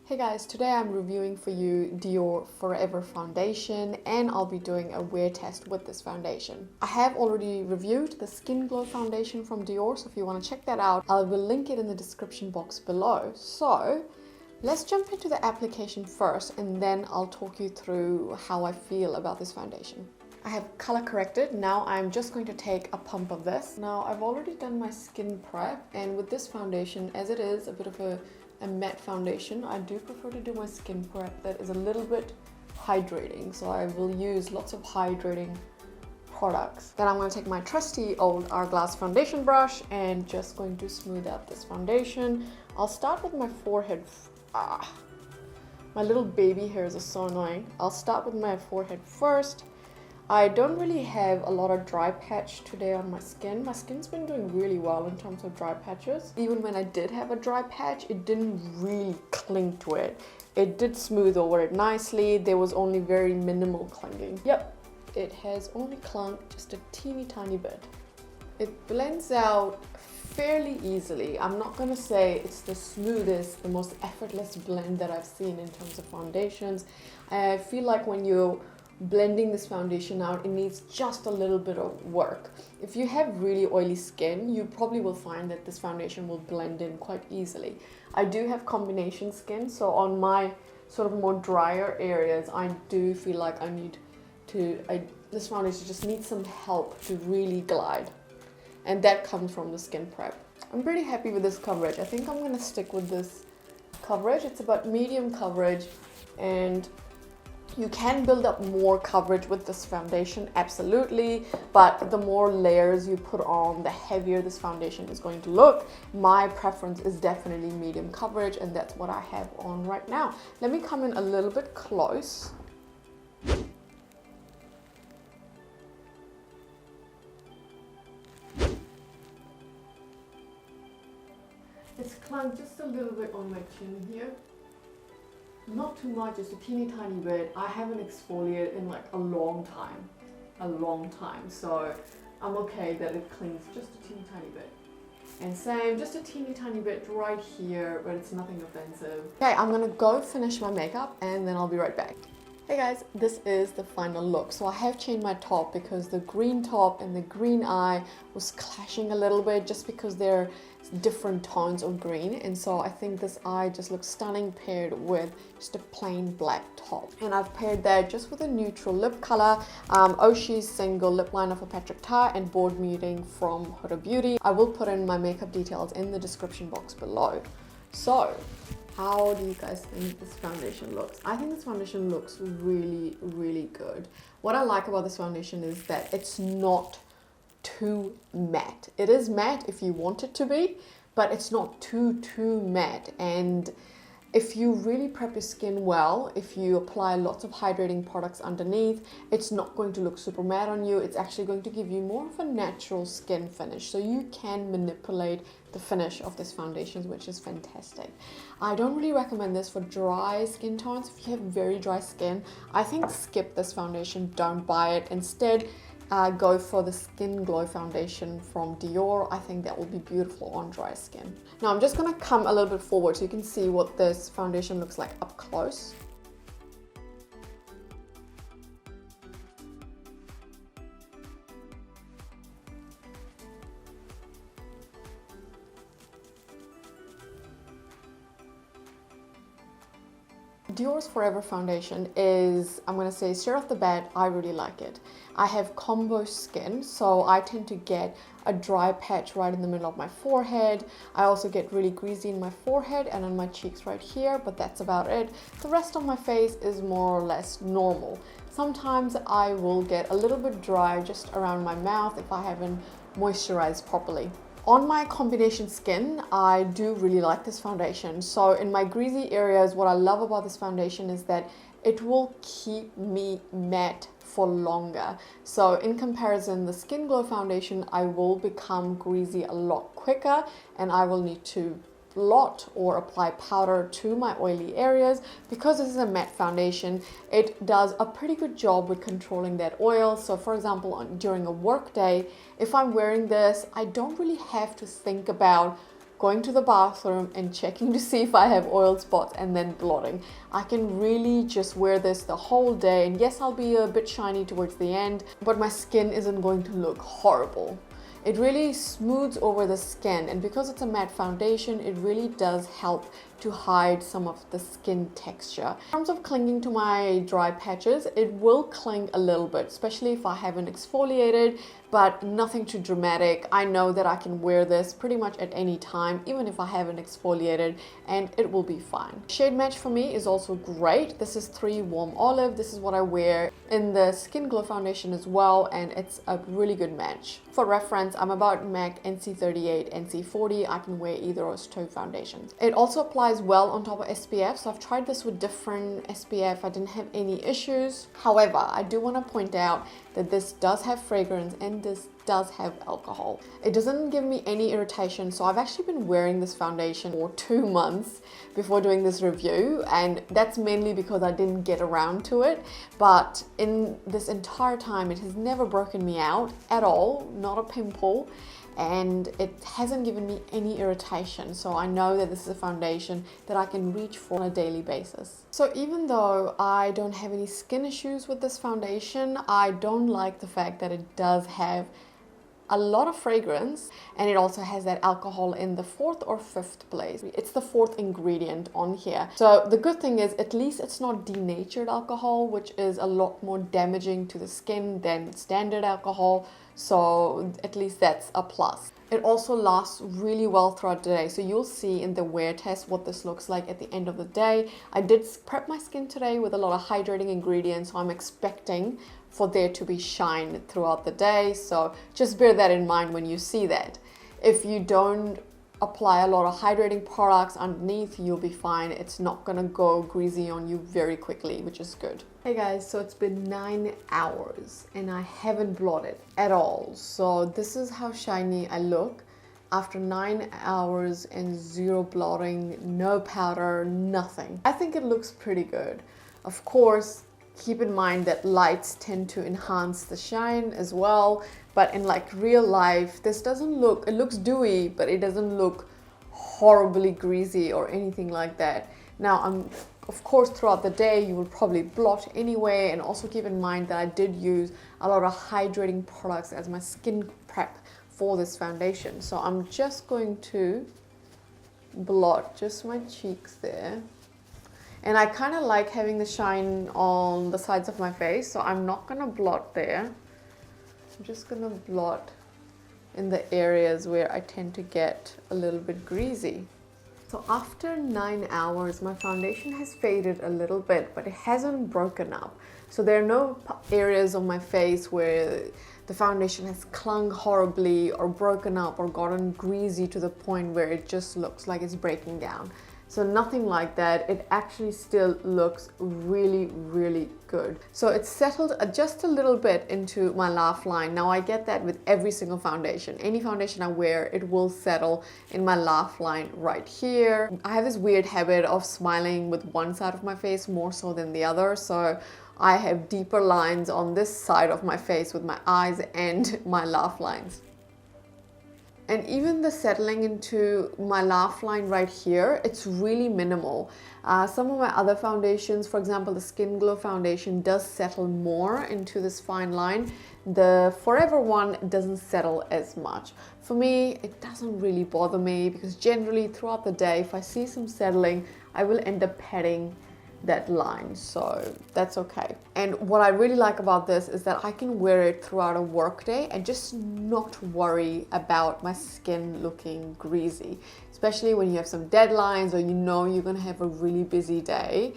Hey guys, today I'm reviewing for you Dior Forever Foundation and I'll be doing a wear test with this foundation. I have already reviewed the Skin Glow foundation from Dior, so if you want to check that out, I will link it in the description box below. So let's jump into the application first and then I'll talk you through how I feel about this foundation. I have color corrected. Now I'm just going to take a pump of this. Now I've already done my skin prep, and with this foundation, as it is a bit of a matte foundation, I do prefer to do my skin prep that is a little bit hydrating, so I will use lots of hydrating products. Then I'm going to take my trusty old hourglass foundation brush and just going to smooth out this foundation. I'll start with my forehead. My little baby hairs are so annoying. I'll start with my forehead first. I don't really have a lot of dry patch today on my skin. My skin's been doing really well in terms of dry patches. Even when I did have a dry patch, it didn't really cling to it. It did smooth over it nicely. There was only very minimal clinging. Yep, it has only clung just a teeny tiny bit. It blends out fairly easily. I'm not gonna say it's the smoothest, the most effortless blend that I've seen in terms of foundations. I feel like when you're blending this foundation out, it needs just a little bit of work. If you have really oily skin, you probably will find that this foundation will blend in quite easily. I do have combination skin, so on my sort of more drier areas, I do feel like this foundation just needs some help to really glide, and that comes from the skin prep. I'm pretty happy with this coverage. I think I'm gonna stick with this coverage. It's about medium coverage, and you can build up more coverage with this foundation, absolutely, but the more layers you put on, the heavier this foundation is going to look. My preference is definitely medium coverage, and that's what I have on right now. Let me come in a little bit close. It's clung just a little bit on my chin here. Not too much, just a teeny tiny bit. I haven't exfoliated in like a long time, so I'm okay that it clings just a teeny tiny bit. And same, just a teeny tiny bit right here, but it's nothing offensive. Okay, I'm gonna go finish my makeup and then I'll be right back. Hey guys, this is the final look. So I have changed my top because the green top and the green eye was clashing a little bit, just because they're different tones of green, and so I think this eye just looks stunning paired with just a plain black top. And I've paired that just with a neutral lip color, Oshi's single lip liner for Patrick Ta and Board Meeting from Huda Beauty. I will put in my makeup details in the description box below. So how do you guys think this foundation looks? I think this foundation looks really, really good. What I like about this foundation is that it's not too matte. It is matte if you want it to be, but it's not too matte. And if you really prep your skin well, if you apply lots of hydrating products underneath, it's not going to look super matte on you. It's actually going to give you more of a natural skin finish, so you can manipulate the finish of this foundation, which is fantastic. I don't really recommend this for dry skin tones. If you have very dry skin, I think skip this foundation, don't buy it. Instead, go for the Skin Glow foundation from Dior. I think that will be beautiful on dry skin. Now I'm just gonna come a little bit forward so you can see what this foundation looks like up close. Dior's Forever foundation is, I'm going to say straight off the bat, I really like it. I have combo skin, so I tend to get a dry patch right in the middle of my forehead. I also get really greasy in my forehead and on my cheeks right here, but that's about it. The rest of my face is more or less normal. Sometimes I will get a little bit dry just around my mouth if I haven't moisturized properly. On my combination skin, I do really like this foundation. So in my greasy areas, what I love about this foundation is that it will keep me matte for longer. So in comparison, the Skin Glow foundation, I will become greasy a lot quicker, and I will need to blot or apply powder to my oily areas. Because this is a matte foundation, it does a pretty good job with controlling that oil. So for example, during a work day, if I'm wearing this, I don't really have to think about going to the bathroom and checking to see if I have oil spots and then blotting. I can really just wear this the whole day, and yes, I'll be a bit shiny towards the end, but my skin isn't going to look horrible. It really smooths over the skin, and because it's a matte foundation, it really does help to hide some of the skin texture. In terms of clinging to my dry patches, it will cling a little bit, especially if I haven't exfoliated, but nothing too dramatic. I know that I can wear this pretty much at any time, even if I haven't exfoliated, and it will be fine. Shade match for me is also great. This is 3 Warm Olive. This is what I wear in the Skin Glow foundation as well, and it's a really good match. For reference, I'm about MAC NC38, NC40. I can wear either of those two foundations. It also applies well on top of SPF, so I've tried this with different SPF. I didn't have any issues. However, I do want to point out that this does have fragrance and this does have alcohol. It doesn't give me any irritation, so I've actually been wearing this foundation for 2 months before doing this review, and that's mainly because I didn't get around to it. But in this entire time, it has never broken me out at all, not a pimple, and it hasn't given me any irritation. So I know that this is a foundation that I can reach for on a daily basis. So even though I don't have any skin issues with this foundation, I don't like the fact that it does have a lot of fragrance, and it also has that alcohol in the 4th or 5th place. It's the 4th ingredient on here. So the good thing is at least it's not denatured alcohol, which is a lot more damaging to the skin than standard alcohol. So at least that's a plus. It also lasts really well throughout the day. So you'll see in the wear test what this looks like at the end of the day. I did prep my skin today with a lot of hydrating ingredients, so I'm expecting for there to be shine throughout the day. So just bear that in mind when you see that. If you don't apply a lot of hydrating products underneath, you'll be fine. It's not gonna go greasy on you very quickly, which is good. Hey guys, so it's been 9 hours and I haven't blotted at all. So this is how shiny I look after 9 hours and 0 blotting, no powder, nothing. I think it looks pretty good. Of course, keep in mind that lights tend to enhance the shine as well, but in like real life, this doesn't look, it looks dewy, but it doesn't look horribly greasy or anything like that. Now, of course, throughout the day, you will probably blot anyway, and also keep in mind that I did use a lot of hydrating products as my skin prep for this foundation. So I'm just going to blot just my cheeks there. And I kind of like having the shine on the sides of my face, so I'm not going to blot there. I'm just going to blot in the areas where I tend to get a little bit greasy. So after 9 hours, my foundation has faded a little bit, but it hasn't broken up. So there are no areas on my face where the foundation has clung horribly or broken up or gotten greasy to the point where it just looks like it's breaking down. So nothing like that. It actually still looks really, really good. So it's settled just a little bit into my laugh line. Now I get that with every single foundation. Any foundation I wear, it will settle in my laugh line right here. I have this weird habit of smiling with one side of my face more so than the other. So I have deeper lines on this side of my face with my eyes and my laugh lines. And even the settling into my laugh line right here, it's really minimal. Some of my other foundations, for example, the Skin Glow foundation does settle more into this fine line. The Forever one doesn't settle as much. For me, it doesn't really bother me because generally throughout the day, if I see some settling, I will end up patting that line, so that's okay. And what I really like about this is that I can wear it throughout a work day and just not worry about my skin looking greasy, especially when you have some deadlines or you know you're gonna have a really busy day.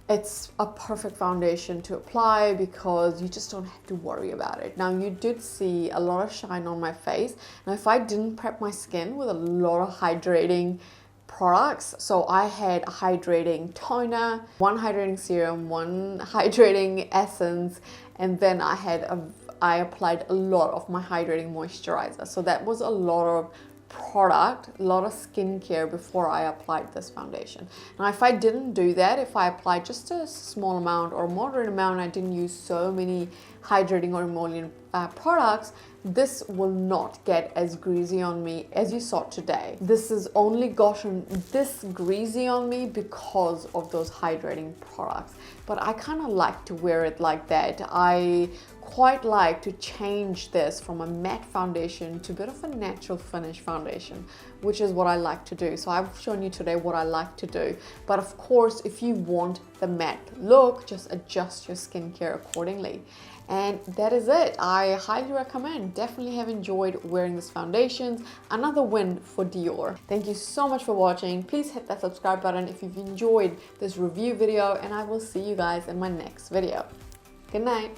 It's a perfect foundation to apply because you just don't have to worry about it. Now, you did see a lot of shine on my face. Now, if I didn't prep my skin with a lot of hydrating products, so I had a hydrating toner, 1 hydrating serum, 1 hydrating essence, and then I applied a lot of my hydrating moisturizer. So that was a lot of product, a lot of skincare before I applied this foundation. Now, if I didn't do that, if I applied just a small amount or moderate amount, I didn't use so many hydrating or emollient products, this will not get as greasy on me as you saw today. This has only gotten this greasy on me because of those hydrating products, but I kind of like to wear it like that. I quite like to change this from a matte foundation to a bit of a natural finish foundation, which is what I like to do. So I've shown you today what I like to do, but of course if you want the matte look, just adjust your skincare accordingly. And that is it. I highly recommend. Definitely have enjoyed wearing this foundation. Another win for Dior. Thank you so much for watching. Please hit that subscribe button if you've enjoyed this review video, and I will see you guys in my next video. Good night.